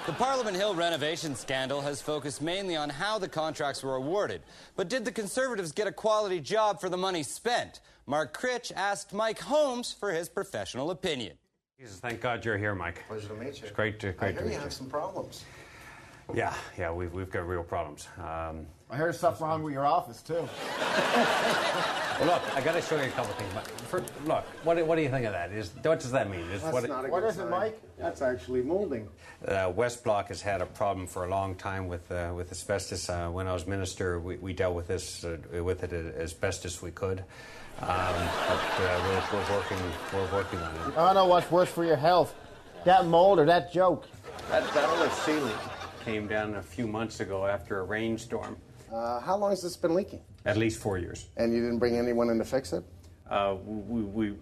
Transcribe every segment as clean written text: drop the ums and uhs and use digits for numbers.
The Parliament Hill renovation scandal has focused mainly on how the contracts were awarded. But did the Conservatives get a quality job for the money spent? Mark Critch asked Mike Holmes for his professional opinion. Jesus, thank God you're here, Mike. Pleasure to meet you. It's great to meet you. You have some problems. Yeah, we've got real problems. I heard stuff wrong with your office, too. Well, look, I got to show you a couple of things. Look, what do you think of that? What does that mean? What is it, Mike? That's actually molding. West Block has had a problem for a long time with asbestos. When I was minister, we dealt with this with it as best as we could. But we're working on it. I know what's worse for your health. That mold or that joke. That other ceiling came down a few months ago after a rainstorm. How long has this been leaking? At least 4 years. And you didn't bring anyone in to fix it? Yeah. We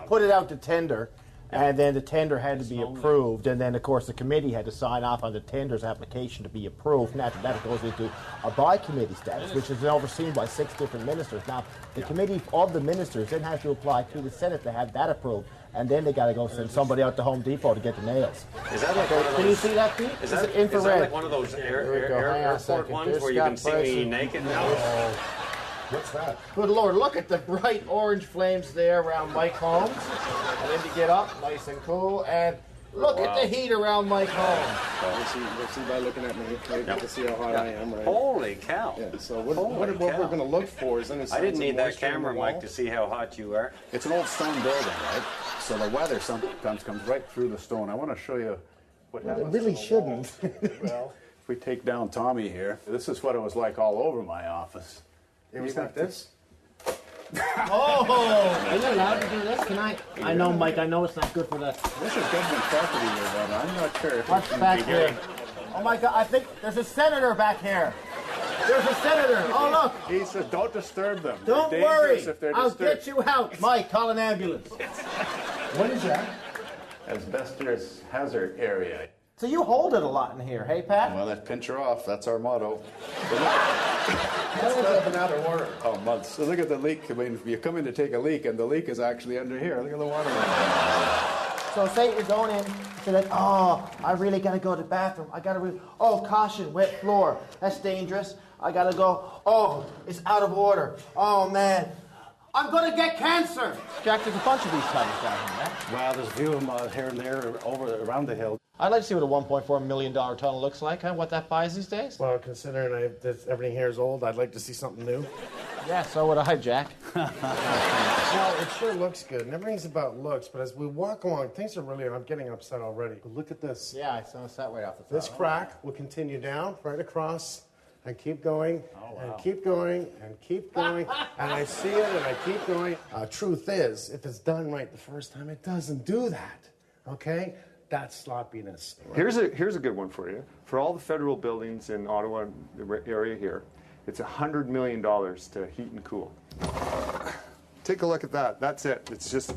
put it out to tender, and then the tender had to be approved, and then, of course, the committee had to sign off on the tender's application to be approved, and after that it goes into a by-committee status, which is overseen by 6 different ministers. Now, the committee of the ministers then has to apply to the Senate to have that approved, and then they got to go send somebody out to Home Depot to get the nails. Is that like one of those, can you see that, Pete? Is that like one of those airport ones where you can see me naked now? What's that? Good Lord, look at the bright orange flames there around Mike Holmes. And then you get up, nice and cool, and look at the heat around Mike Holmes. We'll see by looking at me. You get to see how hot I am, right? Holy cow. Yeah, so what we're going to look for is any signs I didn't need of that moisture in the camera, wall. Mike, to see how hot you are. It's an old stone building, right? So the weather sometimes comes right through the stone. I want to show you what happens. It really shouldn't. Well, if we take down Tommy here, this is what it was like all over my office. It was like this? Oh! Are you allowed to do this? Can I? I know, Mike, I know it's not good for the... This is government property here, but I'm not sure if What's it's back here? Oh, my God, I think there's a senator back here. There's a senator. Oh, look. He says, don't disturb them. Don't They're worry. dangerous if they're I'll disturbed. get you out. Mike, call an ambulance. What is that? Asbestos hazard area. So you hold it a lot in here, hey, Pat? Well, that's pinch her off. That's our motto. How has that been out of order? Oh, months. So look at the leak. I mean, you come in to take a leak, and the leak is actually under here. Look at the water line. So say you're going in, you're like, oh, I really got to go to the bathroom. I got to oh, caution, wet floor. That's dangerous. I got to go. Oh, it's out of order. Oh, man. I'm going to get cancer. Jack, there's a bunch of these tunnels down here, right? Well, there's a few of them here and there around the hill. I'd like to see what a $1.4 million tunnel looks like, huh? What that buys these days. Well, considering everything here is old, I'd like to see something new. Yeah, so would I, Jack. Well, it sure looks good, and everything's about looks, but as we walk along, things are really, I'm getting upset already. Look at this. Yeah, I saw that right off the top. This crack will continue down, right across, and keep going, and keep going, and keep going, and I see it, and I keep going. Truth is, if it's done right the first time, it doesn't do that, okay? That's sloppiness. Here's a good one for you. For all the federal buildings in Ottawa, the area here, it's $100 million to heat and cool. Take a look at that. That's it. It's just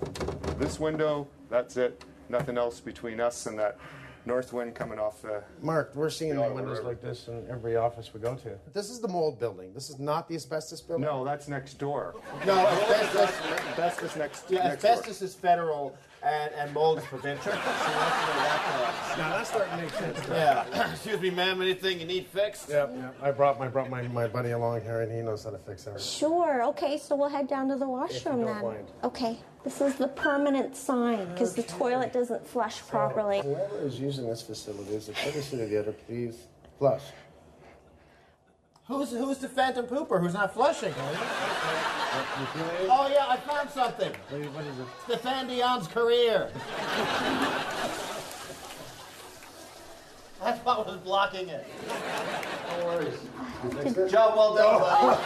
this window. That's it. Nothing else between us and that north wind coming off the... Mark, we're seeing windows like this in every office we go to. This is the mold building. This is not the asbestos building. No, that's next door. No, Asbestos next yeah, next door. asbestos is federal and mold is provincial. Now that's starting to make sense. Yeah. Excuse me, ma'am. Anything you need fixed? Yeah. I brought my buddy along here, and he knows how to fix everything. Sure. Okay, so we'll head down to the washroom don't then. mind. Okay. This is the permanent sign because the toilet doesn't flush properly. Whoever is using this facility is a courtesy to the other, please flush. Who's the phantom pooper who's not flushing? Oh yeah, I found something. What is it? Stefan Dion's career. That's what was blocking it. No worries. Job well done, buddy.